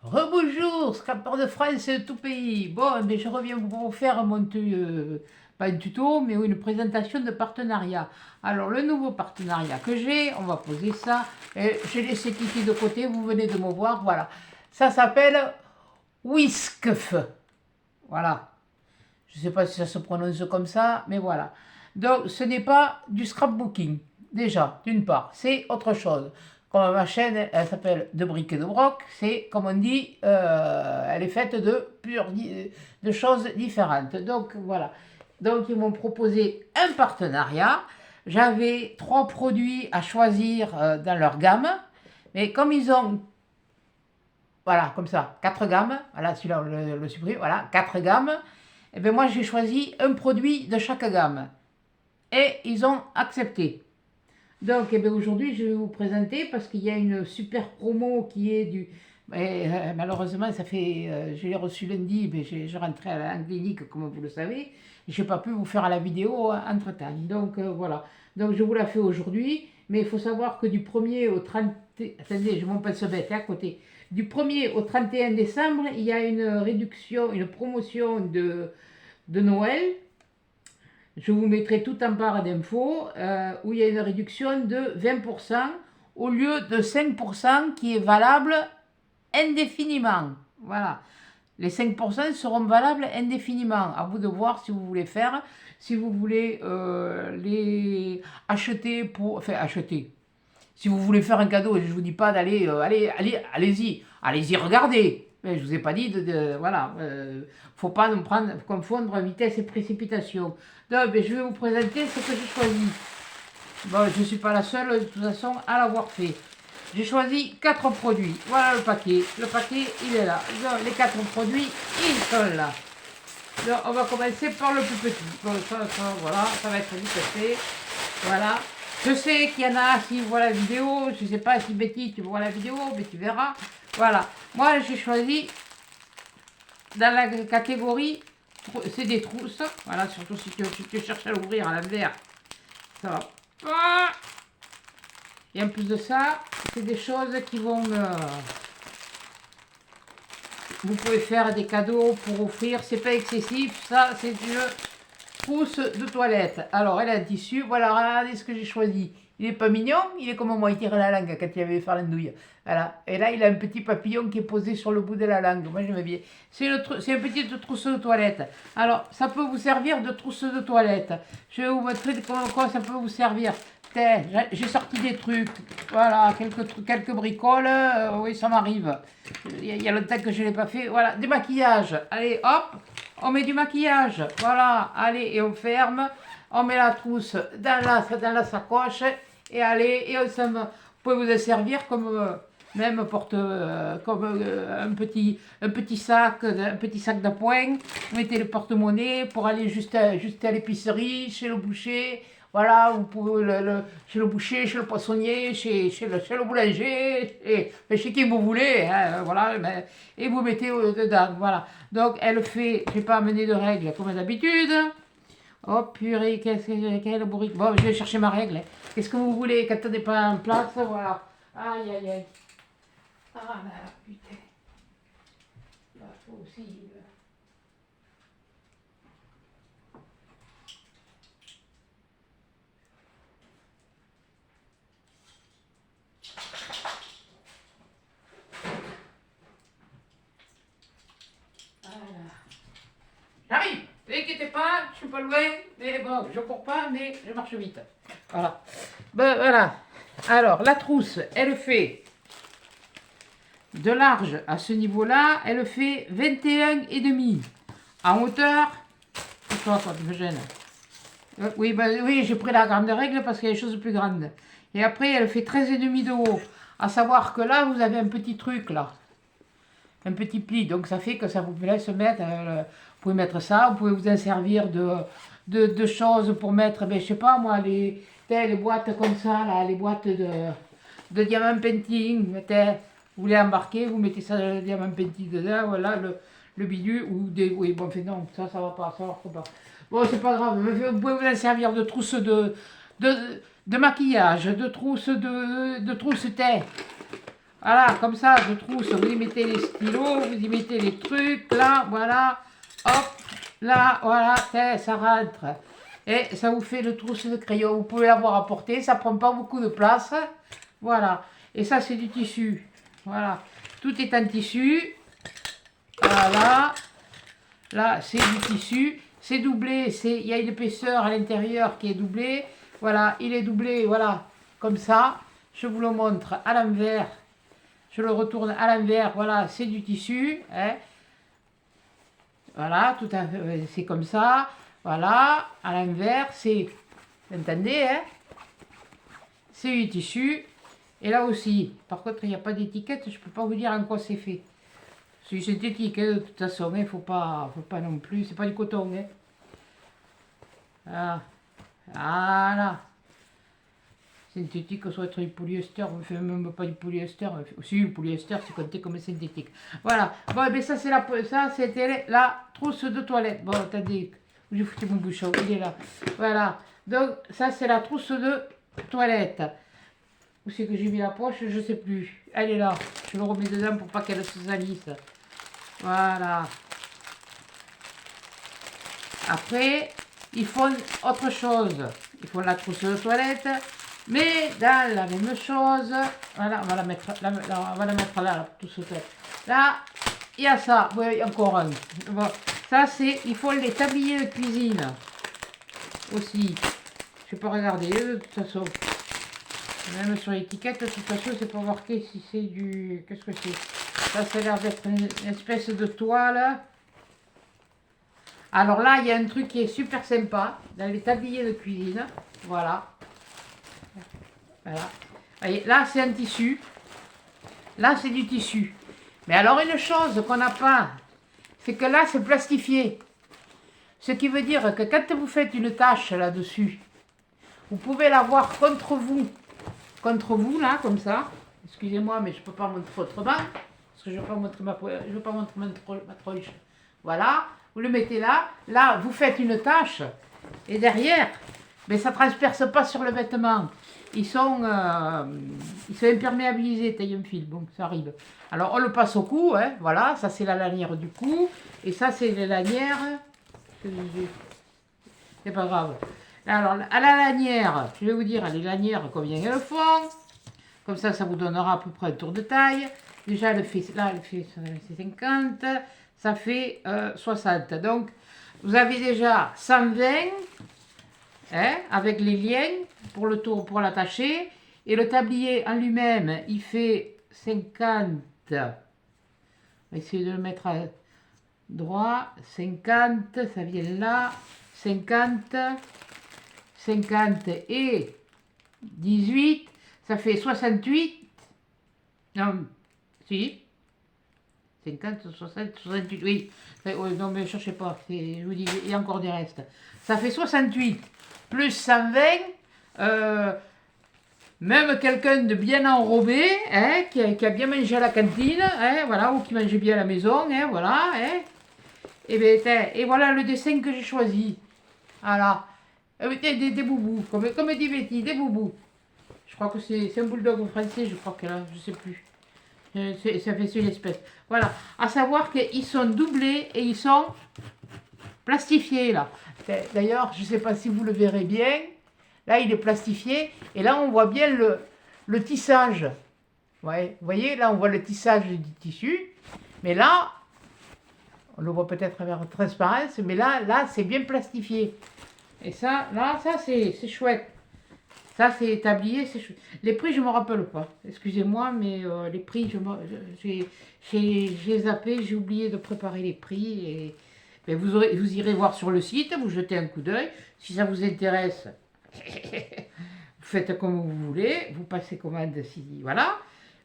Rebonjour, Scrapper de France, tout pays. Bon, je reviens pour vous faire pas un tuto, mais une présentation de partenariat. Alors, le nouveau partenariat que j'ai, on va poser ça. Et j'ai laissé Kiki de côté, vous venez de me voir, voilà. Ça s'appelle Whiskf. Voilà. Je ne sais pas si ça se prononce comme ça, mais voilà. Donc, ce n'est pas du scrapbooking, déjà, d'une part. C'est autre chose. Comme ma chaîne, elle s'appelle De briques et de broc, c'est, comme on dit, elle est faite de choses différentes. Donc, voilà. Donc, ils m'ont proposé un partenariat. J'avais 3 produits à choisir dans leur gamme. Mais comme ils ont, voilà, comme ça, 4 gammes, voilà, celui-là, on le supprime, voilà, 4 gammes, et bien moi, j'ai choisi un produit de chaque gamme. Et ils ont accepté. Donc, eh bien, aujourd'hui, je vais vous présenter parce qu'il y a une super promo qui est du. Malheureusement, ça fait. Je l'ai reçu lundi, mais je rentrais à la clinique, comme vous le savez. Je n'ai pas pu vous faire la vidéo entre-temps. Donc, voilà. Donc, je vous la fais aujourd'hui. Mais il faut savoir que du 1er au 30. Attendez, je m'en passe bête à côté. Du 1er au 31 décembre, il y a une réduction, une promotion de Noël. Je vous mettrai tout en barre d'infos où il y a une réduction de 20% au lieu de 5% qui est valable indéfiniment. Voilà. Les 5% seront valables indéfiniment. À vous de voir si vous voulez faire, si vous voulez les acheter pour. Enfin, acheter. Si vous voulez faire un cadeau, je ne vous dis pas d'aller. Allez-y. Allez-y, regardez. Mais je ne vous ai pas dit voilà. Faut pas nous confondre vitesse et précipitation. Donc, je vais vous présenter ce que j'ai choisi. Bon, je ne suis pas la seule, de toute façon, à l'avoir fait. J'ai choisi 4 produits. Voilà le paquet. Le paquet, il est là. Donc, les 4 produits, ils sont là. Donc, on va commencer par le plus petit. Bon, voilà, ça va être vite fait. Voilà. Je sais qu'il y en a qui voient la vidéo. Je ne sais pas si Betty, tu vois la vidéo, mais tu verras. Voilà. Moi, j'ai choisi dans la catégorie, c'est des trousses. Voilà, surtout si tu cherches à l'ouvrir à l'envers. Ça va pas. Et en plus de ça, c'est des choses qui vont. Vous pouvez faire des cadeaux pour offrir. C'est pas excessif. Ça, c'est une trousse de toilette. Alors, elle a un tissu. Voilà, regardez ce que j'ai choisi. Il est pas mignon. Il est comme moi, il tire la langue quand il avait faire l'andouille. Voilà. Et là, il a un petit papillon qui est posé sur le bout de la langue. Moi, j'aime bien. C'est une petite trousse de toilette. Alors, ça peut vous servir de trousse de toilette. Je vais vous montrer comment ça peut vous servir. J'ai sorti des trucs, voilà, quelques bricoles, oui, ça m'arrive. Il y a longtemps que je ne l'ai pas fait. Voilà, des maquillages. Allez, hop, on met du maquillage. Voilà, allez, et on ferme. On met la trousse dans la sacoche. Et allez, et on s'en va. Vous pouvez vous en servir comme même un petit sac d'appoint. Vous mettez le porte-monnaie pour aller juste à l'épicerie, chez le boucher. Voilà, vous pouvez chez le boucher, chez le poissonnier, chez le boulanger, chez qui vous voulez, hein, voilà, et vous mettez dedans, voilà. Donc elle fait, je n'ai pas amené de règles comme d'habitude. Oh purée, quelle bourrique. Bon, je vais chercher ma règle. Hein. Qu'est-ce que vous voulez quand on n'est pas en place, voilà. Aïe, aïe, aïe. Ah là, putain. Pas possible. Voilà. J'arrive, ne inquiétez pas, je suis pas loin, mais bon, je cours pas, mais je marche vite. Voilà. Ben voilà. Alors, la trousse, elle fait de large à ce niveau-là, elle fait 21,5. En hauteur, c'est quoi ça me gêne. Oui, ben, oui, j'ai pris la grande règle parce qu'il y a des choses plus grandes. Et après, elle fait 13,5 de haut. À savoir que là, vous avez un petit truc, là. Un petit pli. Donc, ça fait que ça vous laisse mettre. Vous pouvez mettre ça. Vous pouvez vous en servir de choses pour mettre, ben, je sais pas moi, les boîtes comme ça, là, les boîtes de diamant painting. Vous les embarquez, vous mettez ça, le diamant painting dedans, voilà, le bidule. Ou des. Oui, bon, fait, non, ça va pas, ça va pas. Bon, c'est pas grave. Vous pouvez vous en servir de trousse de maquillage, de trousse thé. Voilà, comme ça, de trousse, vous y mettez les stylos, vous y mettez les trucs, là, voilà, hop, là, voilà, ça rentre. Et ça vous fait le trousse de crayon. Vous pouvez l'avoir à portée, ça prend pas beaucoup de place. Voilà. Et ça, c'est du tissu. Voilà. Tout est en tissu. Voilà. Là, c'est du tissu. C'est doublé. Il y a une épaisseur à l'intérieur qui est doublée. Voilà. Il est doublé, voilà, comme ça. Je vous le montre à l'envers. Je le retourne à l'envers. Voilà, c'est du tissu. Hein. Voilà, tout à fait. C'est comme ça. Voilà, à l'envers, c'est, vous entendez, hein, c'est du tissu. Et là aussi, par contre, il n'y a pas d'étiquette, je ne peux pas vous dire en quoi c'est fait. C'est synthétique, hein, de toute façon, il ne faut pas non plus, c'est pas du coton. Hein. Voilà. Voilà. Synthétique, ça doit être du polyester, on ne fait même pas du polyester. Aussi, le polyester, c'est compté comme synthétique. Voilà. Bon, et bien ça, c'était la trousse de toilette. Bon, attendez. J'ai foutu mon bouchon, il est là. Voilà. Donc, ça, c'est la trousse de toilette. Où c'est que j'ai mis la poche? Je ne sais plus. Elle est là. Je le remets dedans pour pas qu'elle se salisse. Voilà. Après, ils font autre chose. Ils font la trousse de toilette. Mais dans la même chose. Voilà, on va la mettre, on va la mettre là, la trousse de toilette. Là, il y a ça. Oui, encore un. Bon. Ça, c'est, il faut les tabliers de cuisine aussi. Je peux regarder de toute façon. Même sur l'étiquette, de toute façon, c'est pas marqué si c'est du... Qu'est-ce que c'est? Ça, ça a l'air d'être une espèce de toile. Alors là, il y a un truc qui est super sympa dans les tabliers de cuisine. Voilà. Voilà. Vous voyez, là, c'est un tissu. Là, c'est du tissu. Mais alors, une chose qu'on n'a pas, c'est que là, c'est plastifié. Ce qui veut dire que quand vous faites une tâche là-dessus, vous pouvez l'avoir contre vous. Contre vous, là, comme ça. Excusez-moi, mais je ne peux pas montrer autrement. Parce que je ne veux pas montrer ma tronche. Voilà. Vous le mettez là. Là, vous faites une tâche. Et derrière, mais ça ne transperce pas sur le vêtement. Ils sont imperméabilisés, taille un fil. Bon, ça arrive. Alors, on le passe au cou. Hein, voilà. Ça, c'est la lanière du cou. Et ça, c'est les lanières. C'est pas grave. Alors, à la lanière, je vais vous dire, les lanières, combien elles font. Comme ça, ça vous donnera à peu près un tour de taille. Déjà, elle fait, là, elle fait 50. Ça fait 60. Donc, vous avez déjà 120, hein, avec les liens pour le tour, pour l'attacher. Et le tablier en lui-même, il fait 50. On va essayer de le mettre à droit. 50, ça vient là. 50. 50 et 18, ça fait 68. Non, si. 50, 60, 68, oui. Non, mais ne cherchez pas, je vous dis, il y a encore des restes. Ça fait 68 plus 120. Même quelqu'un de bien enrobé, hein, qui a bien mangé à la cantine, hein, voilà, ou qui mangeait bien à la maison, hein, voilà. Hein. Et voilà le dessin que j'ai choisi. Voilà. Des boubous, comme dit Betty, des boubous. Je crois que c'est un bulldog français, je crois que là, je sais plus. Ça fait une espèce. Voilà. À savoir qu'ils sont doublés et ils sont plastifiés là. D'ailleurs, je ne sais pas si vous le verrez bien. Là, il est plastifié. Et là, on voit bien le tissage. Ouais, vous voyez, là, on voit le tissage du tissu. Mais là, on le voit peut-être à la transparence, mais là c'est bien plastifié. Et ça, là, ça, c'est chouette. Ça, c'est tablier, c'est chouette. Les prix, je ne me rappelle pas. Excusez-moi, mais les prix, j'ai zappé, j'ai oublié de préparer les prix. Et, ben, vous irez voir sur le site, vous jetez un coup d'œil. Si ça vous intéresse, vous faites comme vous voulez, vous passez commande si, voilà.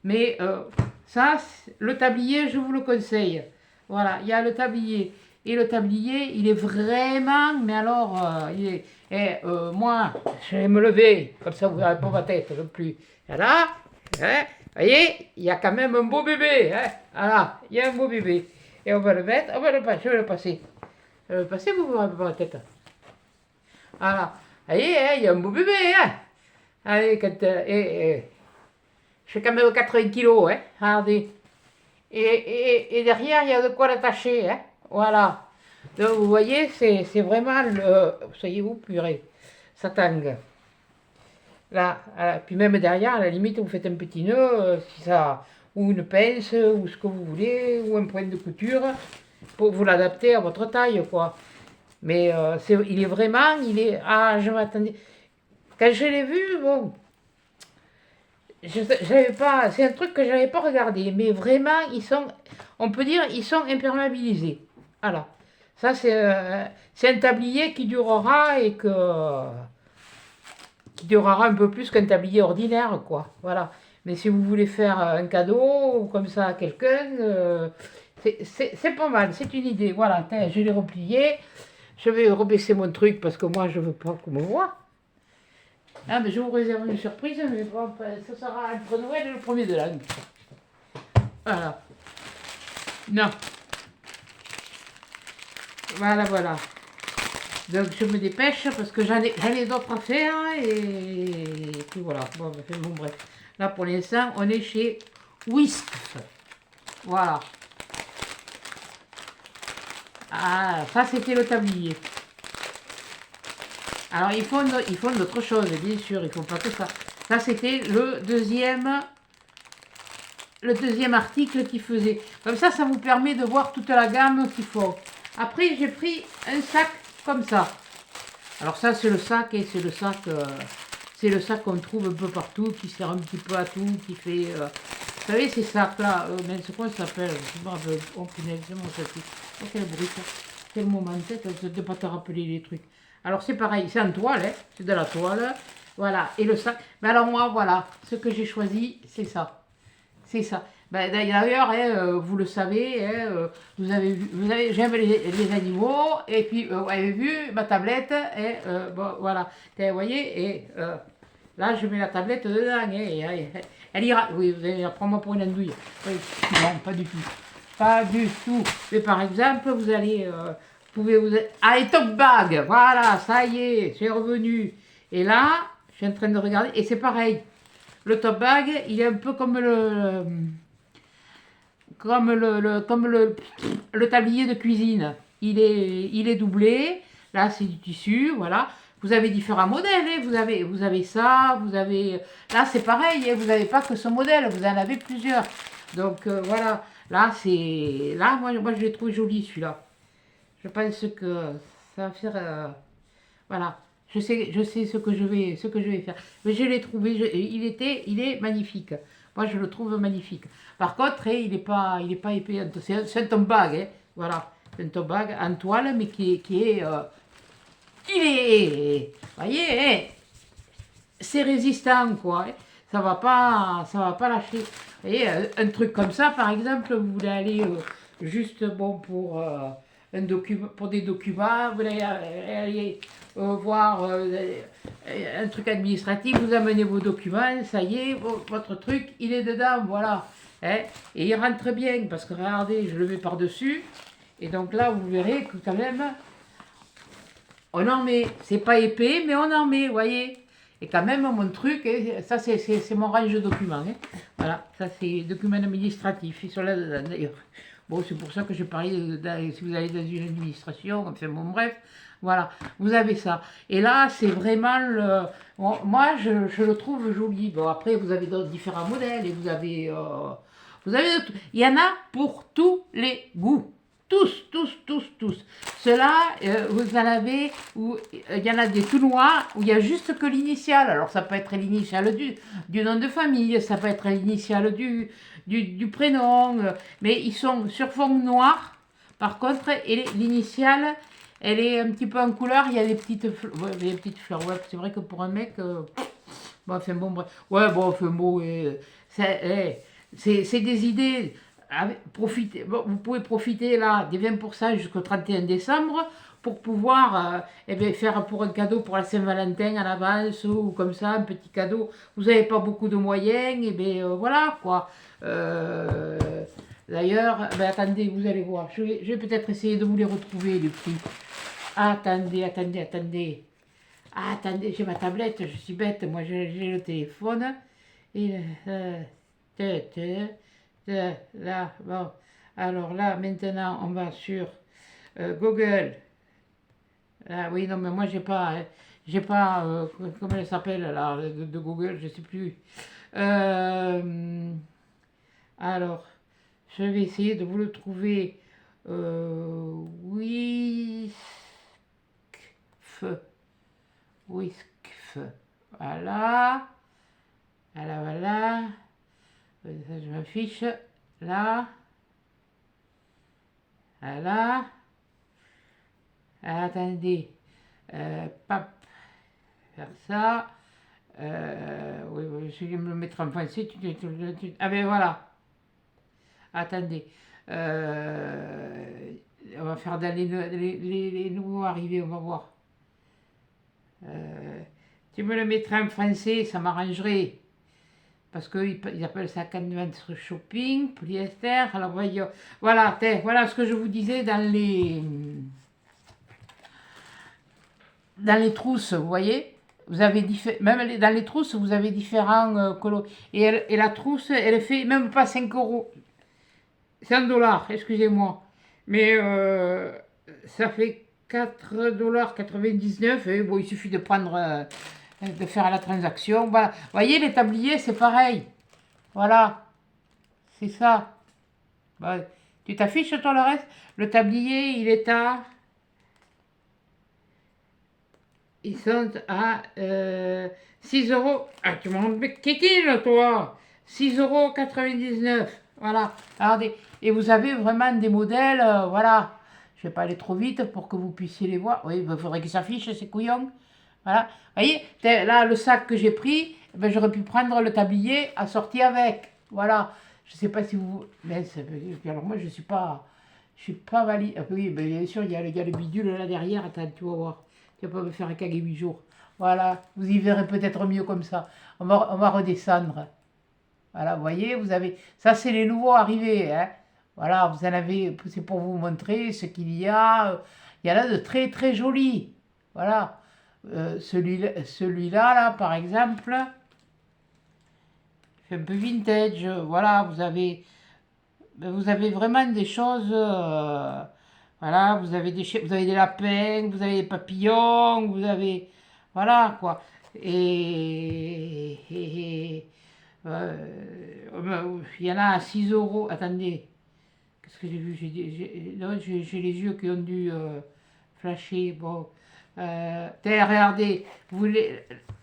Mais ça, le tablier, je vous le conseille. Voilà, il y a le tablier. Et le tablier, il est vraiment, mais alors, moi, je vais me lever, comme ça vous n'aurez pas ma tête non plus. Voilà, hein, vous voyez, il y a quand même un beau bébé. Hein, voilà, il y a un beau bébé. Et on va le mettre, je vais le passer. Je vais le passer, vous n'aurez pas ma tête. Voilà, vous voyez, hein, il y a un beau bébé. Hein. Allez, quand, Je fais quand même 80 kilos, hein, regardez. Et derrière, il y a de quoi l'attacher, hein, voilà. Donc, vous voyez, c'est vraiment le... Soyez-vous purée, ça tangue. Là, puis même derrière, à la limite, vous faites un petit nœud, si ça, ou une pince, ou ce que vous voulez, ou un point de couture, pour vous l'adapter à votre taille, quoi. Mais il est vraiment, il est... Ah, je m'attendais... Quand je l'ai vu, bon, j'avais pas... C'est un truc que je n'avais pas regardé, mais vraiment, ils sont... On peut dire, ils sont imperméabilisés. Voilà. Ça, c'est un tablier qui durera et qui durera un peu plus qu'un tablier ordinaire, quoi. Voilà. Mais si vous voulez faire un cadeau comme ça à quelqu'un, c'est pas mal, c'est une idée. Voilà, tiens, je l'ai replié. Je vais rebaisser mon truc parce que moi, je veux pas qu'on me voit. Ah, mais je vous réserve une surprise, mais bon, ça sera entre Noël et le 1er de l'an. Voilà. Non. Voilà, voilà. Donc je me dépêche parce que j'en ai d'autres à faire et puis voilà. Bon, bref. Là pour l'instant, on est chez Whisk. Voilà. Ah, ça c'était le tablier. Alors ils font d'autres choses, bien sûr, ils font pas que ça. Ça c'était le deuxième article qu'ils faisaient. Comme ça vous permet de voir toute la gamme qu'ils font. Après j'ai pris un sac comme ça. Alors ça c'est le sac et c'est le sac qu'on trouve un peu partout, qui sert un petit peu à tout, qui fait... vous savez ces sacs là, mais c'est quoi ça s'appelle? Je me rappelle, oh punaise, c'est mon sac. Oh quel bruit ça. Quel moment en tête, ça ne peut pas te rappeler les trucs. Alors c'est pareil, c'est en toile, hein, c'est de la toile. Voilà, et le sac. Mais alors moi voilà, ce que j'ai choisi, c'est ça. C'est ça. Ben, d'ailleurs, hein, vous le savez, hein, j'aime les animaux, et puis vous avez vu ma tablette, et bon, voilà, vous voyez, et là je mets la tablette dedans, hein, et elle ira, oui, vous allez prendre-moi pour une andouille. Oui. Non, pas du tout. Pas du tout. Mais par exemple, vous allez, allez, top bag, voilà, ça y est, c'est revenu. Et là, je suis en train de regarder, et c'est pareil. Le top bag, il est un peu comme le tablier de cuisine. Il est doublé. Là, c'est du tissu, voilà. Vous avez différents modèles. Hein. Vous avez ça, vous avez... Là, c'est pareil. Hein. Vous n'avez pas que ce modèle, vous en avez plusieurs. Donc, voilà. Là, moi, je l'ai trouvé joli, celui-là. Je pense que ça va faire... voilà. Je sais ce que je vais faire. Mais je l'ai trouvé, il est magnifique. Moi, je le trouve magnifique. Par contre, il n'est pas épais. C'est un top bag, hein. Voilà. C'est un top bag en toile, mais voyez, hein, c'est résistant, quoi. Hein. Ça va pas lâcher. Vous voyez, un truc comme ça, par exemple, vous voulez aller juste, bon, pour pour des documents, vous voulez aller voir un truc administratif, vous amenez vos documents, ça y est, votre truc, il est dedans, voilà. Hein, et il rentre bien, parce que regardez, je le mets par-dessus, et donc là, vous verrez que quand même, on en met. C'est pas épais, mais on en met, vous voyez. Et quand même, mon truc, ça c'est mon range de documents. Hein. Voilà, ça c'est documents administratifs, ils sont là dedans d'ailleurs. Bon, c'est pour ça que je parlais, si vous allez dans une administration, enfin bon, bref, voilà, vous avez ça. Et là, c'est vraiment le... Bon, moi, je le trouve joli. Bon, après, vous avez différents modèles, et vous avez... il y en a pour tous les goûts. Tous. Ceux-là, vous en avez où il y en a des tout noirs où il y a juste que l'initiale. Alors ça peut être l'initiale du nom de famille, ça peut être l'initiale du prénom, mais ils sont sur fond noir. Par contre, l'initiale, elle est un petit peu en couleur. Il y a des petites fleurs. Ouais, c'est vrai que pour un mec, bon, enfin bon, bref. Ouais, bon, enfin bon, c'est des idées. Profitez, vous pouvez profiter là des 20% jusqu'au 31 décembre pour pouvoir faire pour un cadeau pour la Saint-Valentin en avance ou comme ça, un petit cadeau. Vous n'avez pas beaucoup de moyens, et bien voilà quoi. D'ailleurs, attendez, vous allez voir. Je vais peut-être essayer de vous les retrouver, les prix. Attendez. Attendez, j'ai ma tablette, je suis bête, moi j'ai le téléphone. Et Là, bon. Alors là, maintenant, on va sur Google. Ah oui, non, mais moi, j'ai pas, comment elle s'appelle, là, de Google, je sais plus. Euh, alors, je vais essayer de vous le trouver. Whiskf. Whiskf. Voilà. Voilà, voilà. Ça, je m'affiche. Là. Voilà. Attendez. Pap. Faire ça. Oui, oui, je vais me le mettre en français. Ah ben voilà. Attendez. On va faire dans les nouveaux arrivés, on va voir. Tu me le mettrais en français, ça m'arrangerait. Parce qu'ils appellent ça Canvas Shopping, polyester. Alors voyons. Voilà, voilà ce que je vous disais dans les trousses, vous voyez. Vous avez même dans les trousses, vous avez différents colos. Et la trousse, elle fait même pas 5 euros. 100 dollars, excusez-moi. Mais ça fait 4,99 $. Et bon, il suffit de prendre, de faire la transaction. Voilà. Vous voyez, les tabliers, c'est pareil. Voilà. C'est ça. Bah, tu t'affiches, toi, le reste? Le tablier, il est à... Ils sont à 6 euros. Ah, tu m'en kékine, toi. 6,99 €. Voilà. Regardez. Et vous avez vraiment des modèles, voilà. Je ne vais pas aller trop vite pour que vous puissiez les voir. Oui, il faudrait qu'ils s'affichent, ces couillons. Voilà. Vous voyez, là, le sac que j'ai pris, ben, j'aurais pu prendre le tablier assorti avec. Voilà. Je ne sais pas si vous... Mais alors moi, je ne suis pas... Je suis pas valide. Ah oui, ben, bien sûr, il y a le bidule là derrière. Attends, tu vas voir. Tu vas pas me faire caguer 8 jours. Voilà. Vous y verrez peut-être mieux comme ça. On va redescendre. Voilà, vous voyez, vous avez... Ça, c'est les nouveaux arrivés, hein. Voilà, vous en avez... C'est pour vous montrer ce qu'il y a. Il y en a de très, très jolis. Voilà. Celui-là, là, par exemple, c'est un peu vintage. Voilà, vous avez vraiment des choses... voilà, vous avez des lapins, vous avez des papillons, vous avez... Voilà, quoi. Il y en a à 6 euros. Attendez, qu'est-ce que j'ai vu? Non, j'ai les yeux qui ont dû flasher. Bon, regardez, vous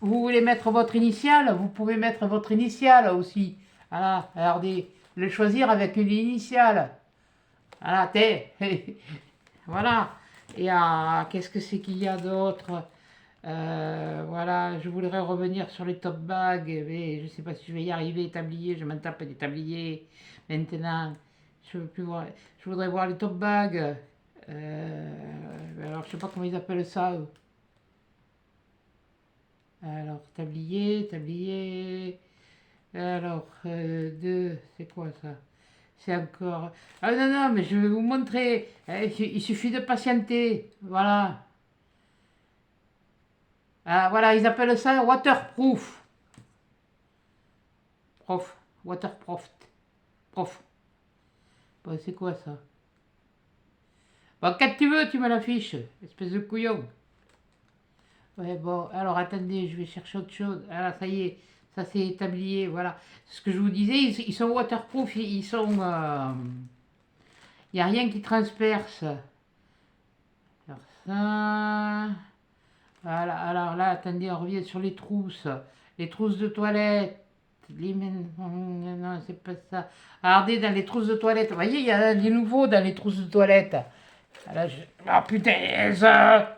voulez mettre votre initiale? Vous pouvez mettre votre initiale aussi. Voilà, regardez, le choisir avec une initiale. Voilà, voilà. Et qu'est-ce que c'est qu'il y a d'autre? Voilà, je voudrais revenir sur les top bags, mais je ne sais pas si je vais y arriver. Tablier, je m'en tape des tabliers. Maintenant, je veux plus voir. Je voudrais voir les top bags. Alors, je sais pas comment ils appellent ça, eux. Alors, tablier. Alors, c'est quoi ça? C'est encore... Ah non, non, mais je vais vous montrer. Il suffit de patienter. Voilà. Ah, voilà, ils appellent ça waterproof. Waterproof. Prof. Bon, c'est quoi ça? Bon, quand tu veux, tu me l'affiches, espèce de couillon. Ouais, bon, alors attendez, je vais chercher autre chose. Ah, ça y est, ça c'est tablier, voilà. Ce que je vous disais, ils sont waterproof, ils sont... Il n'y a rien qui transperce. Alors ça... Voilà, alors là, attendez, on revient sur les trousses. Les trousses de toilette. Non, c'est pas ça. Regardez, dans les trousses de toilette. Vous voyez, il y a des nouveaux dans les trousses de toilette. Là, ah putain, ça.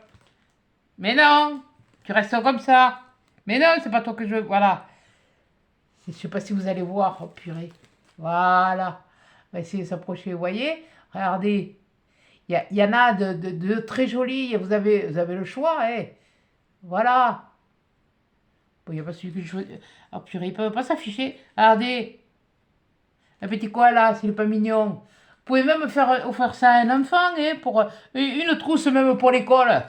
Mais non, tu restes comme ça. Mais non, c'est pas toi que je veux. Voilà. Je sais pas si vous allez voir. Oh purée. Voilà. On va essayer de s'approcher. Vous voyez, regardez. Il y en a de très jolis. Vous avez le choix. Hein. Voilà. Bon, il n'y a pas celui que je choisis. Ah purée, il ne peut pas s'afficher. Regardez. Un petit koala, s'il n'est pas mignon. Vous pouvez même offrir ça à un enfant, hein, pour une trousse même pour l'école.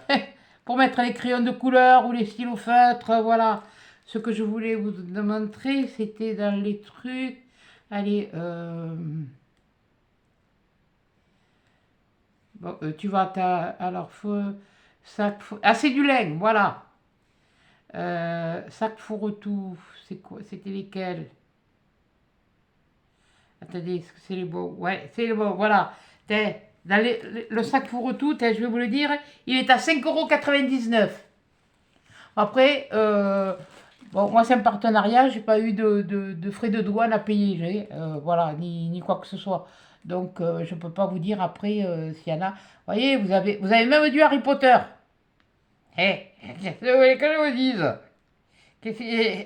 Pour mettre les crayons de couleur ou les stylos feutres, voilà. Ce que je voulais vous montrer, c'était dans les trucs. Allez, bon, tu vas, alors, sac, ah, c'est du lin, voilà. Sac fourre-tout, c'est quoi, c'était lesquels? Attendez, est-ce que c'est les bons? Ouais, c'est les bons, voilà. Dans le sac fourre-tout, je vais vous le dire, il est à 5,99 €. Après, bon, moi c'est un partenariat, j'ai pas eu de frais de douane à payer, voilà, ni quoi que ce soit. Donc je peux pas vous dire après s'il y en a. Vous voyez, vous avez même du Harry Potter. Eh, qu'est-ce que vous voulez que je vous dise?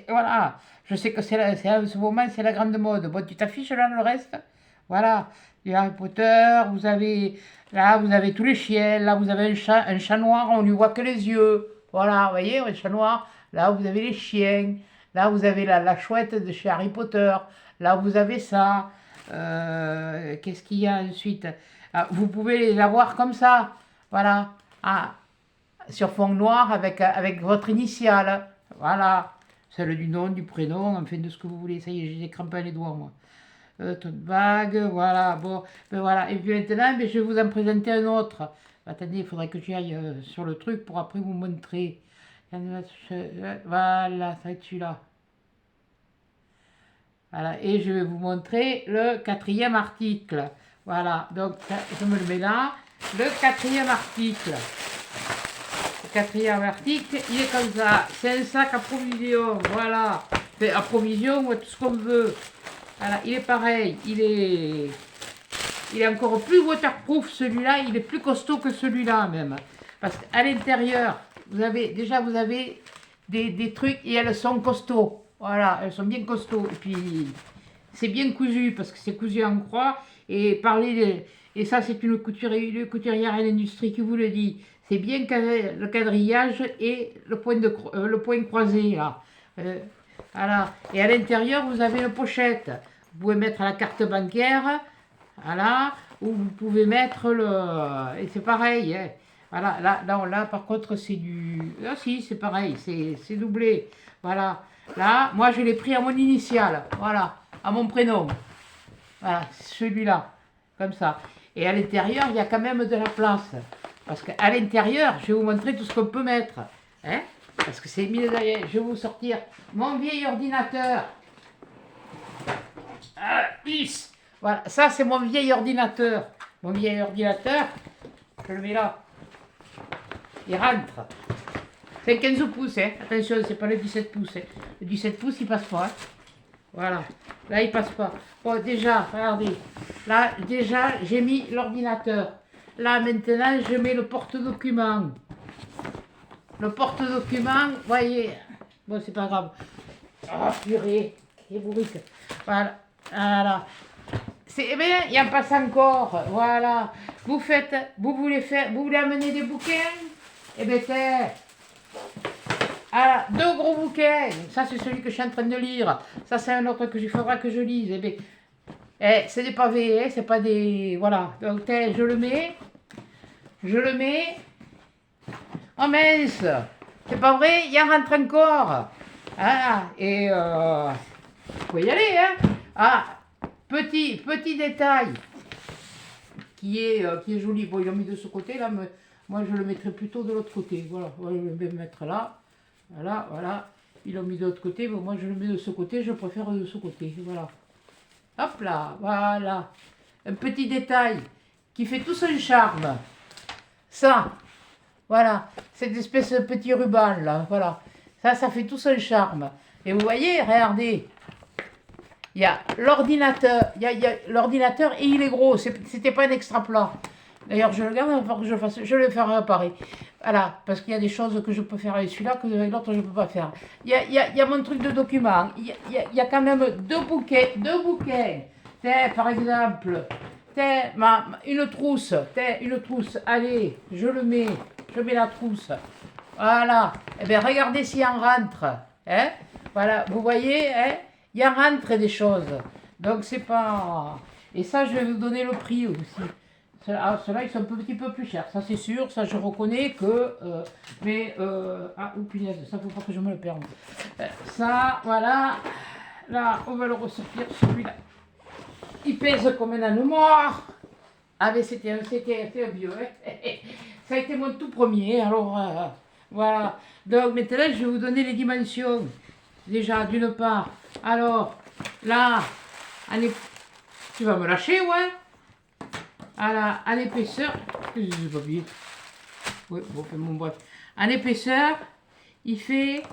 Voilà, je sais que en ce moment c'est la grande mode. Bon, tu t'affiches là le reste? Voilà, du Harry Potter, vous avez tous les chiens, là vous avez un chat noir, on lui voit que les yeux. Voilà, vous voyez, un chat noir, là vous avez les chiens, là vous avez la chouette de chez Harry Potter, là vous avez ça. Qu'est-ce qu'il y a ensuite? Ah, vous pouvez les avoir comme ça, voilà. Ah, sur fond noir avec votre initiale. Voilà. Celle du nom, du prénom, enfin de ce que vous voulez. Ça y est, j'ai crampé les doigts, moi. Tote bag, voilà. Bon, ben voilà. Et puis maintenant, ben, je vais vous en présenter un autre. Attendez, il faudrait que j'aille sur le truc pour après vous montrer. Voilà, ça va être celui-là. Voilà, et je vais vous montrer le quatrième article. Voilà, donc je me le mets là. Le quatrième article. Quatrième article, il est comme ça. C'est un sac à provision, voilà. C'est à provision, tout ce qu'on veut. Voilà, il est pareil. Il est encore plus waterproof celui-là. Il est plus costaud que celui-là même. Parce qu'à l'intérieur, vous avez des trucs et elles sont costauds. Voilà, elles sont bien costauds. Et puis, c'est bien cousu parce que c'est cousu en croix. Et ça, c'est une couturière à l'industrie qui vous le dit. C'est bien le quadrillage et le point croisé là. Voilà. Et à l'intérieur, vous avez une pochette. Vous pouvez mettre la carte bancaire, voilà, ou vous pouvez mettre le. Et c'est pareil. Hein. Voilà, là, par contre, c'est du. Ah si, c'est pareil, c'est doublé. Voilà. Là, moi, je l'ai pris à mon initiale. Voilà, à mon prénom. Voilà, celui-là. Comme ça. Et à l'intérieur, il y a quand même de la place. Parce qu'à l'intérieur, je vais vous montrer tout ce qu'on peut mettre. Hein? Parce que c'est mis derrière. Je vais vous sortir mon vieil ordinateur. Ah, pisse. Voilà, ça c'est mon vieil ordinateur. Mon vieil ordinateur, je le mets là. Il rentre. C'est 15 pouces, hein. Attention, c'est pas le 17 pouces. Hein. Le 17 pouces, il passe pas. Hein. Voilà. Là, il passe pas. Bon, déjà, regardez. Là, déjà, j'ai mis l'ordinateur. Là, maintenant, je mets le porte-document. Le porte-document, voyez. Bon, c'est pas grave. Oh, purée. C'est bourrique. Voilà. Voilà. C'est bien, il en passe encore. Voilà. Vous voulez amener des bouquins? Eh bien, voilà, 2 gros bouquins. Ça, c'est celui que je suis en train de lire. Ça, c'est un autre que il faudra que je lise. Eh bien, c'est des pavés, hein, c'est pas des... Voilà. Donc, je le mets. Oh mince, c'est pas vrai, il en rentre encore. Ah, et vous pouvez y aller, hein. Ah, petit détail qui est joli. Bon, ils l'ont mis de ce côté là, mais moi je le mettrai plutôt de l'autre côté. Voilà, je vais le mettre là. Voilà. Ils l'ont mis de l'autre côté, mais moi je le mets de ce côté, je préfère de ce côté. Voilà. Hop là, voilà. Un petit détail qui fait tout son charme. Ça, voilà, cette espèce de petit ruban là, voilà. Ça fait tout son charme. Et vous voyez, regardez, il y a l'ordinateur, l'ordinateur et il est gros, c'était pas un extra plat. D'ailleurs, je le garde, il faut que je le faire réparer. Voilà, parce qu'il y a des choses que je peux faire avec celui-là que avec l'autre je ne peux pas faire. Il y a mon truc de document, il y a quand même deux bouquets. Par exemple, une trousse, allez, je mets la trousse. Voilà, eh bien regardez s'il en rentre. Hein? Voilà, vous voyez, hein? Il en rentre des choses. Donc c'est pas... Et ça, je vais vous donner le prix aussi. Ceux-là, ils sont un petit peu plus chers, ça c'est sûr, ça je reconnais que... Ah, ou punaise, ça faut pas que je me le perde. Ça, voilà. Là, on va le ressortir, celui-là. il pèse comme un âne mort. Ah mais c'était un vieux, hein. Ça a été mon tout premier, alors voilà. Donc maintenant je vais vous donner les dimensions. Déjà d'une part, alors là, tu vas me lâcher, ouais. En épaisseur, qu'est-ce que j'ai pas oublié? Oui, bon, bon, bref. En épaisseur, il fait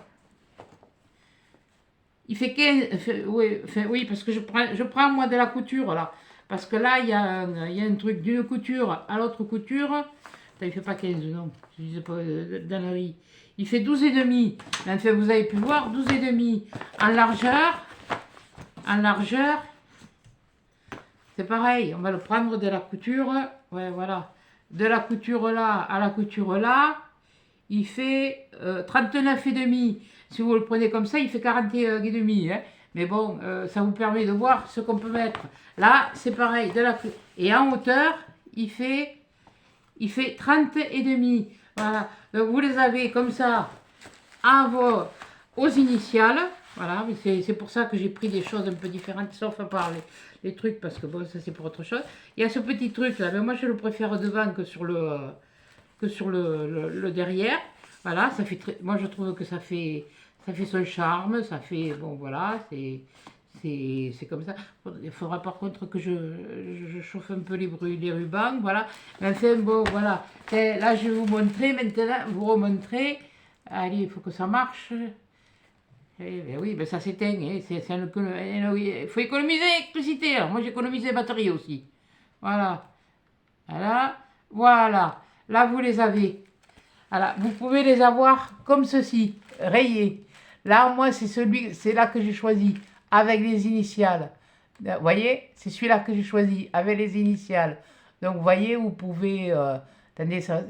15, oui, parce que je prends moi de la couture là. Parce que là, il y a un truc d'une couture à l'autre couture. Attends, il fait pas 15, non. Je disais pas d'annerie. Il fait 12 et demi. Enfin, vous avez pu voir, 12 et demi. En largeur, c'est pareil. On va le prendre de la couture. Ouais, voilà. De la couture là à la couture là, il fait 39 et demi. Si vous le prenez comme ça, il fait 41 et demi. Hein. Mais bon, ça vous permet de voir ce qu'on peut mettre. Là, c'est pareil. Et en hauteur, il fait 30 et demi. Voilà. Donc vous les avez comme ça aux initiales. Voilà. C'est pour ça que j'ai pris des choses un peu différentes, sauf à part les trucs, parce que bon, ça c'est pour autre chose. Il y a ce petit truc là, mais moi je le préfère devant que sur le derrière. Voilà, ça fait moi je trouve que ça fait son charme, ça fait, bon voilà, c'est comme ça. Il faudra par contre que je chauffe un peu les rubans, voilà. Mais enfin bon, voilà. Là je vais vous montrer maintenant, vous remontrer. Allez, il faut que ça marche. Eh ben oui, ben ça s'éteint, hein. Il faut économiser l'électricité. Alors moi j'économise les batteries aussi. Voilà. Voilà. Voilà. Là vous les avez. Voilà, vous pouvez les avoir comme ceci, rayés. Là, moi, c'est là que j'ai choisi, avec les initiales. Vous voyez, c'est celui-là que j'ai choisi, avec les initiales. Donc, vous voyez, vous pouvez... attendez, ça...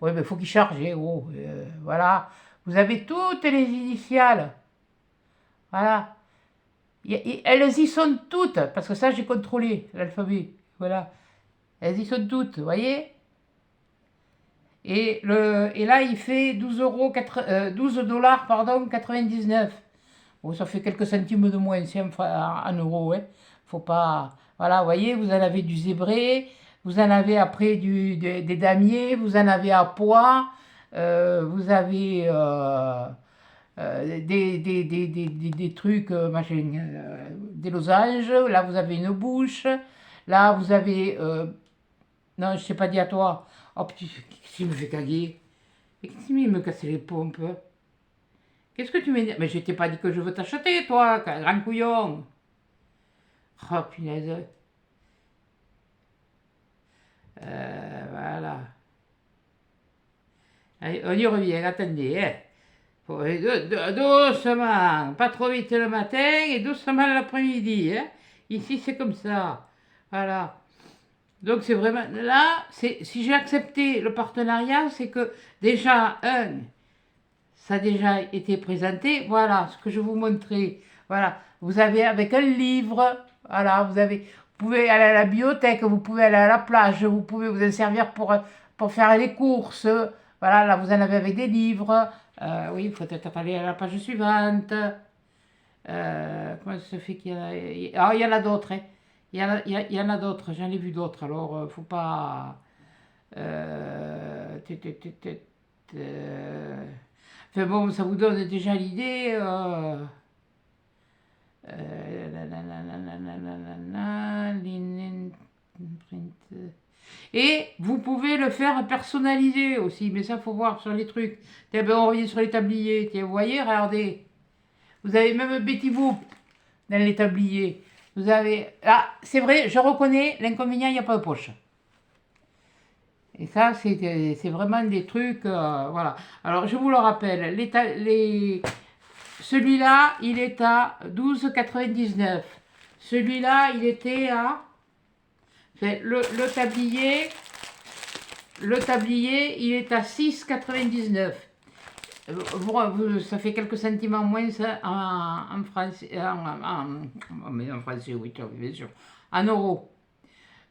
oui, mais il faut qu'il charge, hein, oh, voilà. Vous avez toutes les initiales. Voilà. Elles y sont toutes, parce que ça, j'ai contrôlé l'alphabet. Voilà. Elles y sont toutes, vous voyez. Et là, il fait 12 dollars, pardon, 99. Bon, ça fait quelques centimes de moins, c'est en euros. Hein. Faut pas... Voilà, vous voyez, vous en avez du zébré, vous en avez après des damiers, vous en avez à pois, vous avez des trucs, machin, des losanges. Là, vous avez une bouche. Là, vous avez... non, je ne t'ai pas dit à toi. Oh, petit, qu'est-ce qu'il me fait caguer? Et qu'est-ce qu'il me casser les pompes? Qu'est-ce que tu m'as dit? Mais je t'ai pas dit que je veux t'acheter, toi, grand couillon. Oh, punaise. Voilà. Allez, on y revient, attendez. Hein. Doucement, pas trop vite le matin et doucement l'après-midi. Hein. Ici, c'est comme ça. Voilà. Donc c'est vraiment, là, si j'ai accepté le partenariat, c'est que déjà, ça a déjà été présenté, voilà, ce que je vous montrais, voilà, vous avez avec un livre, voilà, vous pouvez aller à la bibliothèque, vous pouvez aller à la plage, vous pouvez vous en servir pour faire les courses, voilà, là vous en avez avec des livres, oui, il faut peut-être aller à la page suivante, comment ça se fait qu'il y en a, il y en a d'autres, hein. Il y en a d'autres, j'en ai vu d'autres, alors faut pas... Enfin bon, ça vous donne déjà l'idée. Et vous pouvez le faire personnaliser aussi, mais ça faut voir sur les trucs. Tiens, ben, on revient sur les tabliers, tiens, vous voyez, regardez. Vous avez même Betty Boop dans les tabliers. Vous avez... Ah, c'est vrai, je reconnais, l'inconvénient, il n'y a pas de poche. Et ça, c'est vraiment des trucs... voilà. Alors, je vous le rappelle, celui-là, il est à 12,99. Celui-là, il était à... Le tablier, il est à 6,99. Ça fait quelques centimes en moins en français, mais en français, oui, bien sûr, en euros.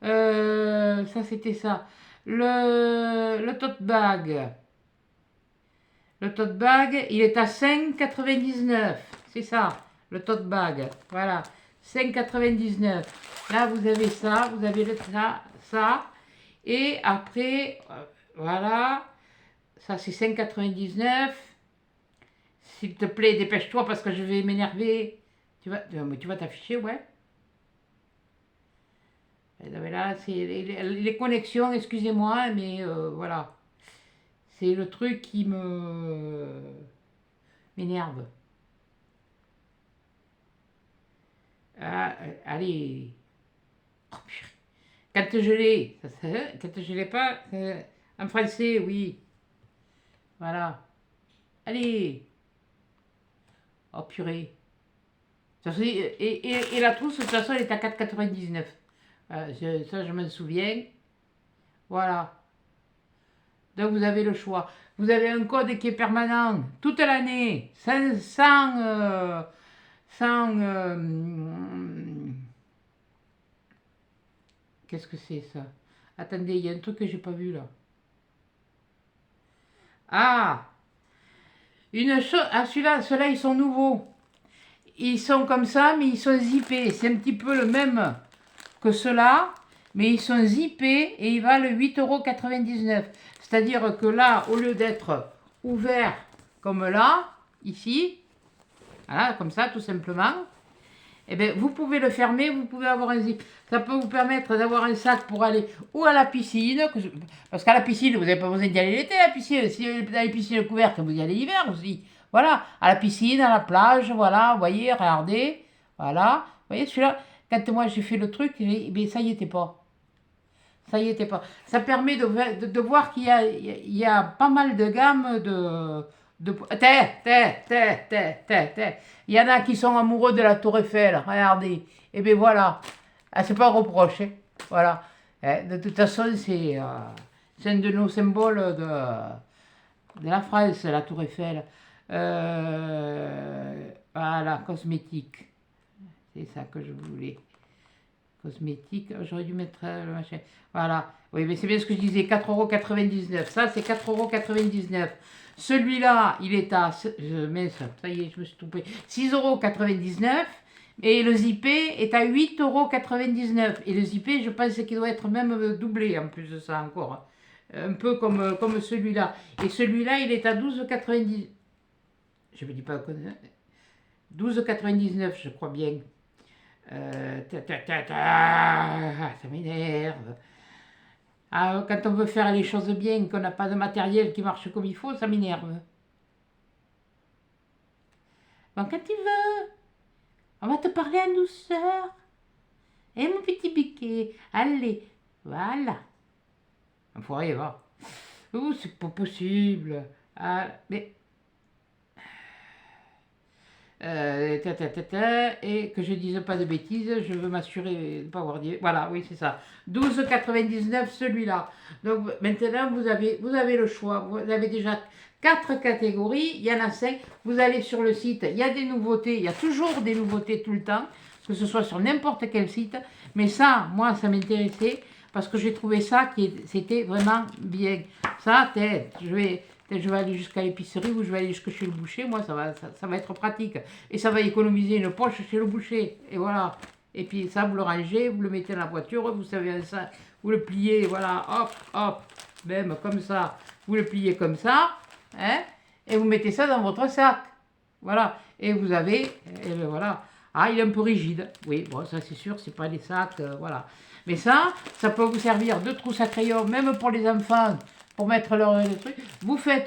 Ça, c'était ça. Le tote bag, il est à 5,99. C'est ça, le tote bag. Voilà, 5,99. Là, vous avez ça, vous avez ça. Et après, voilà, ça c'est 5,99. S'il te plaît, dépêche-toi parce que je vais m'énerver. Tu vas t'afficher, ouais. Et là, c'est les connexions, excusez-moi, mais voilà. C'est le truc qui m'énerve. Ah, allez. Oh, quand je l'ai, quand je l'ai pas, en français, oui. Voilà. Allez. Oh purée. Et la trousse, de toute façon, elle est à 4,99. Ça, je m'en souviens. Voilà. Donc, vous avez le choix. Vous avez un code qui est permanent toute l'année, sans qu'est-ce que c'est ça? Attendez, il y a un truc que j'ai pas vu là. Ah! Une chose. Ah, ceux-là, ils sont nouveaux. Ils sont comme ça, mais ils sont zippés. C'est un petit peu le même que ceux-là, mais ils sont zippés et ils valent 8,99 €. C'est-à-dire que là, au lieu d'être ouvert comme là, ici, voilà, comme ça, tout simplement, eh bien, vous pouvez le fermer, vous pouvez avoir un zip. Ça peut vous permettre d'avoir un sac pour aller ou à la piscine, parce qu'à la piscine, vous n'avez pas besoin d'y aller l'été, la piscine. Si vous avez une piscine couverte, vous y allez l'hiver aussi. Voilà, à la piscine, à la plage, voilà, vous voyez, regardez, voilà. Vous voyez, celui-là, quand moi j'ai fait le truc, mais ça y était pas. Ça y était pas. Ça permet de voir qu'il y a pas mal de gammes de. Il y en a qui sont amoureux de la Tour Eiffel, regardez. Et bien voilà. Ah, c'est pas un reproche, hein. Voilà. De toute façon, c'est un de nos symboles de la France, la Tour Eiffel. Voilà, cosmétique. C'est ça que je voulais. Cosmétique, j'aurais dû mettre le machin. Voilà, oui, mais c'est bien ce que je disais, 4,99 €. Ça, c'est 4,99 €. Celui-là, il est à. Mais ça y est, je me suis trompé. 6,99 €. Et le zippé est à 8,99 €. Et le zippé, je pense qu'il doit être même doublé en plus de ça encore. Un peu comme celui-là. Et celui-là, il est à 12,99 €. Je ne me dis pas. 12,99 €, je crois bien. Ça m'énerve. Ah, quand on veut faire les choses bien, qu'on n'a pas de matériel qui marche comme il faut, ça m'énerve. Bon, quand tu veux, on va te parler en douceur. Et mon petit biquet, allez, voilà. Enfoiré, va. Oh, c'est pas possible. Ah, mais. Et que je dise pas de bêtises, je veux m'assurer de ne pas avoir dit. Voilà, oui, c'est ça. 12,99 celui-là. Donc maintenant, vous avez le choix. Vous avez déjà 4 catégories, il y en a 5. Vous allez sur le site, il y a des nouveautés, il y a toujours des nouveautés tout le temps, que ce soit sur n'importe quel site. Mais ça, moi, ça m'intéressait parce que j'ai trouvé ça c'était vraiment bien. Ça, je vais aller jusqu'à l'épicerie ou je vais aller jusque chez le boucher, moi ça va être pratique. Et ça va économiser une poche chez le boucher. Et voilà. Et puis ça, vous le rangez, vous le mettez dans la voiture, vous savez ça, vous le pliez, voilà, hop, hop, même comme ça. Vous le pliez comme ça, hein, et vous mettez ça dans votre sac. Voilà. Et vous avez, et ben voilà. Ah, il est un peu rigide. Oui, bon, ça c'est sûr, c'est pas des sacs, voilà. Mais ça peut vous servir de trousse à crayon, même pour les enfants, pour mettre leur truc. Vous faites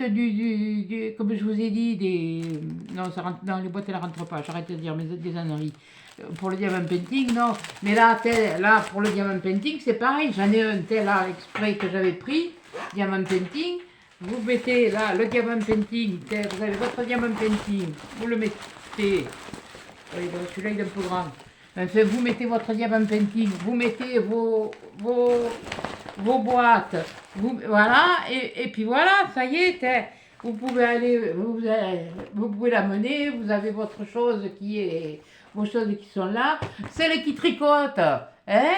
comme je vous ai dit, non, ça rentre, non, les boîtes elles ne rentrent pas, j'arrête de dire des âneries. Pour le diamant painting, non. Mais là, pour le diamant painting, c'est pareil. J'en ai un tel là, exprès que j'avais pris, diamant painting. Vous mettez là le diamant painting, vous avez votre diamant painting, vous le mettez. Oui, bon, celui-là il est un peu grand. Enfin, vous mettez votre diamant painting, vous mettez vos boîtes, voilà, et puis voilà, ça y est, vous pouvez aller, vous pouvez l'amener, vous avez vos choses qui sont là, celles qui tricotent, hein,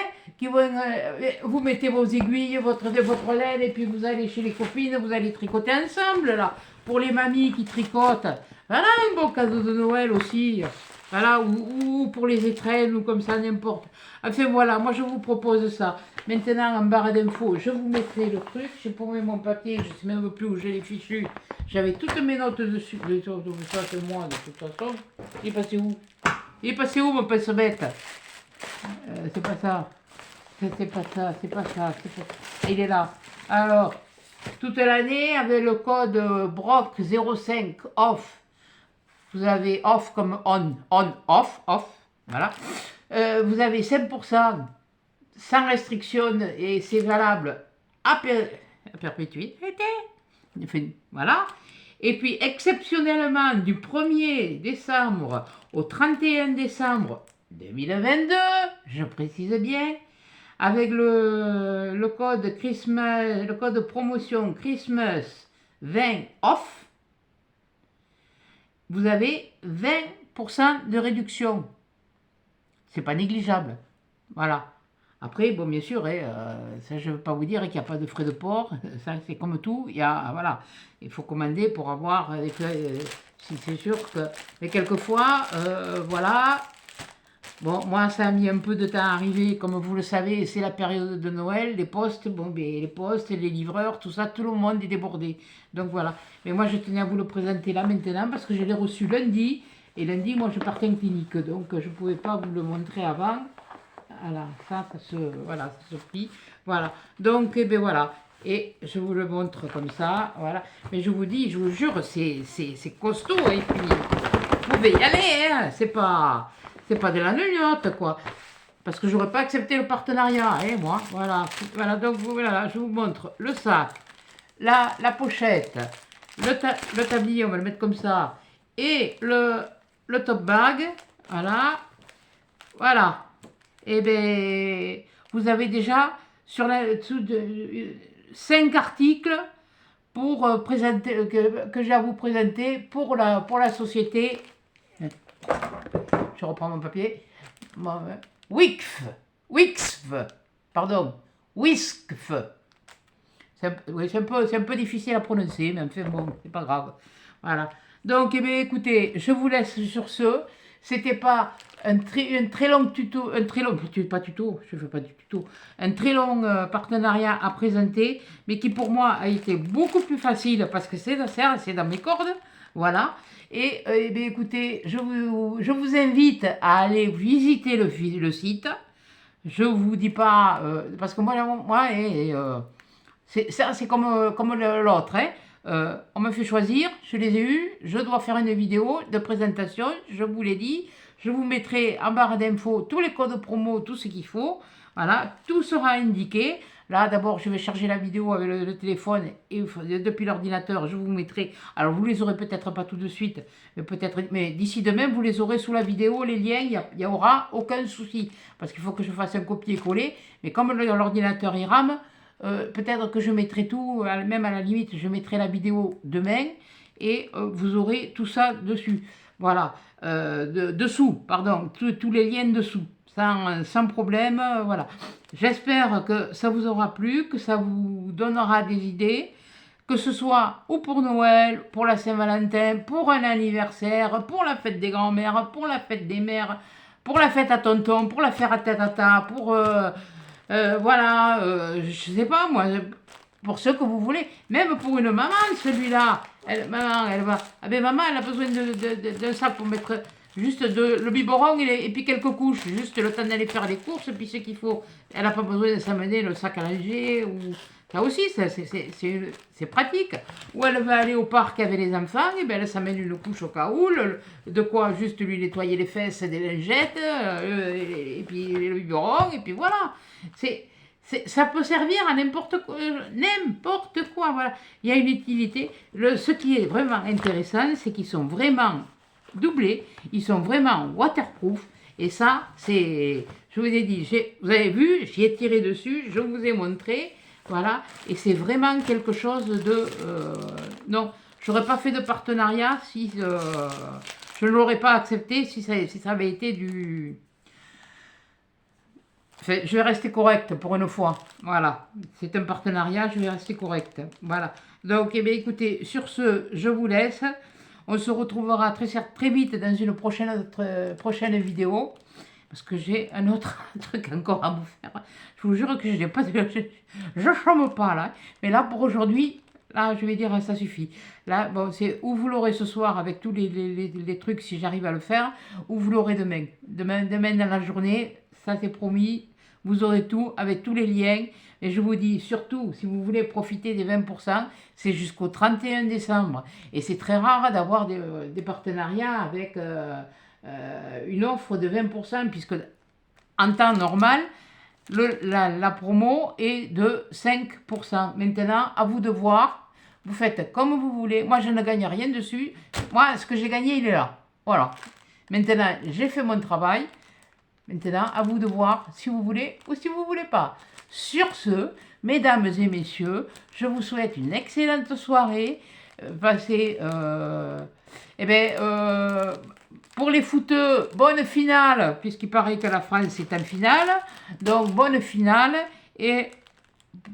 vous mettez vos aiguilles, votre laine, et puis vous allez chez les copines, vous allez tricoter ensemble, là, pour les mamies qui tricotent, voilà un beau cadeau de Noël aussi. Voilà, ou pour les étrennes, ou comme ça, n'importe. Enfin voilà, moi je vous propose ça. Maintenant, en barre d'infos, je vous mettrai le truc. J'ai paumé mon papier, je ne sais même plus où j'ai les fichus. J'avais toutes mes notes dessus. Ça, c'est moi, de toute façon. Il est passé où? Il est passé où, mon pince-bête? C'est pas ça. C'est pas ça, c'est pas ça. Il est là. Alors, toute l'année, avec le code BROC 05 OFF, vous avez off comme off, voilà. Vous avez 5% sans restriction et c'est valable à perpétuité. Enfin, voilà. Et puis, exceptionnellement, du 1er décembre au 31 décembre 2022, je précise bien, avec le code Christmas, le code promotion Christmas 20 off, vous avez 20% de réduction. C'est pas négligeable. Voilà. Après, bon, bien sûr, ça, je ne veux pas vous dire qu'il n'y a pas de frais de port. Ça, c'est comme tout. Voilà, il faut commander pour avoir si c'est sûr que. Mais quelquefois, voilà. Bon, moi, ça a mis un peu de temps à arriver, comme vous le savez, c'est la période de Noël, les postes, bon, ben, les postes, les livreurs, tout ça, tout le monde est débordé. Donc voilà. Mais moi, je tenais à vous le présenter là maintenant parce que je l'ai reçu lundi. Et lundi, moi, je partais en clinique. Donc, je ne pouvais pas vous le montrer avant. Voilà, voilà, ça se plie. Voilà. Donc, eh ben voilà. Et je vous le montre comme ça. Voilà. Mais je vous dis, je vous jure, c'est costaud. Et puis, vous pouvez y aller. Hein. C'est pas de la gnognotte, quoi. Parce que j'aurais pas accepté le partenariat, moi. Voilà. Voilà, donc voilà, je vous montre le sac, la pochette, le tablier, on va le mettre comme ça, et le top bag. Voilà. Voilà. Et bien, vous avez déjà sur dessous de 5 articles pour présenter, que j'ai à vous présenter pour la société. Je reprends mon papier. Wixf, pardon, Wixf. Oui, c'est un peu difficile à prononcer, mais enfin bon, c'est pas grave. Voilà. Donc, eh bien, écoutez, je vous laisse sur ce. C'était pas un très long tuto, pas tuto, je fais pas du tuto, un très long partenariat à présenter, mais qui pour moi a été beaucoup plus facile parce que c'est dans mes cordes. Voilà. Et eh bien, écoutez, je vous invite à aller visiter le site. Je vous dis pas, parce que moi c'est comme l'autre. Hein. On me fait choisir, je les ai eus, je dois faire une vidéo de présentation, je vous l'ai dit. Je vous mettrai en barre d'infos tous les codes promo, tout ce qu'il faut. Voilà, tout sera indiqué. Là, d'abord, je vais charger la vidéo avec le téléphone et depuis l'ordinateur, je vous mettrai. Alors, vous les aurez peut-être pas tout de suite, mais d'ici demain, vous les aurez sous la vidéo, les liens. Il n'y aura aucun souci parce qu'il faut que je fasse un copier-coller. Mais comme l'ordinateur il rame, peut-être que je mettrai tout, même à la limite, je mettrai la vidéo demain et vous aurez tout ça dessus. Voilà, dessous, pardon, tous les liens dessous, sans problème, voilà. J'espère que ça vous aura plu, que ça vous donnera des idées, que ce soit ou pour Noël, pour la Saint-Valentin, pour un anniversaire, pour la fête des grands-mères, pour la fête des mères, pour la fête à tonton, pour la fête à tata, pour... voilà, je sais pas moi, pour ce que vous voulez, même pour une maman, celui-là, maman, elle va, ah ben maman, elle a besoin d'un sac pour mettre juste le biberon et puis quelques couches, juste le temps d'aller faire les courses, puis ce qu'il faut, elle n'a pas besoin de s'amener le sac à langer, ou ça aussi, c'est pratique. Ou elle va aller au parc avec les enfants, et ben elle s'amène une couche au cas où, de quoi juste lui nettoyer les fesses des lingettes, et puis le biberon, et puis voilà. Ça peut servir à n'importe quoi, voilà. Il y a une utilité. Ce qui est vraiment intéressant, c'est qu'ils sont vraiment doublés, ils sont vraiment waterproof, et ça, je vous ai dit, vous avez vu, j'y ai tiré dessus, je vous ai montré, voilà, et c'est vraiment quelque chose de... non, j'aurais pas fait de partenariat si je ne l'aurais pas accepté, si ça avait été du... Enfin, je vais rester correcte pour une fois. Voilà. C'est un partenariat, je vais rester correcte. Voilà. Donc, eh bien, écoutez, sur ce, je vous laisse. On se retrouvera très vite dans une prochaine vidéo. Parce que j'ai un autre truc encore à vous faire. Je vous jure que je n'ai pas je chôme pas là. Mais là, pour aujourd'hui, là, je vais dire, ça suffit. Là, bon, c'est où vous l'aurez ce soir avec tous les trucs, si j'arrive à le faire, ou vous l'aurez demain. Demain dans la journée, ça c'est promis. Vous aurez tout avec tous les liens. Et je vous dis, surtout, si vous voulez profiter des 20%, c'est jusqu'au 31 décembre. Et c'est très rare d'avoir des partenariats avec une offre de 20%, puisque en temps normal, la promo est de 5%. Maintenant, à vous de voir. Vous faites comme vous voulez. Moi, je ne gagne rien dessus. Moi, ce que j'ai gagné, il est là. Voilà. Maintenant, j'ai fait mon travail. Maintenant, à vous de voir si vous voulez ou si vous ne voulez pas. Sur ce, mesdames et messieurs, je vous souhaite une excellente soirée. Passez, pour les footeux, bonne finale, puisqu'il paraît que la France est en finale. Donc, bonne finale. Et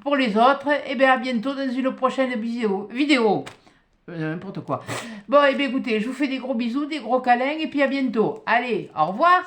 pour les autres, à bientôt dans une prochaine vidéo. N'importe quoi. Bon, écoutez, je vous fais des gros bisous, des gros câlins, et puis à bientôt. Allez, au revoir.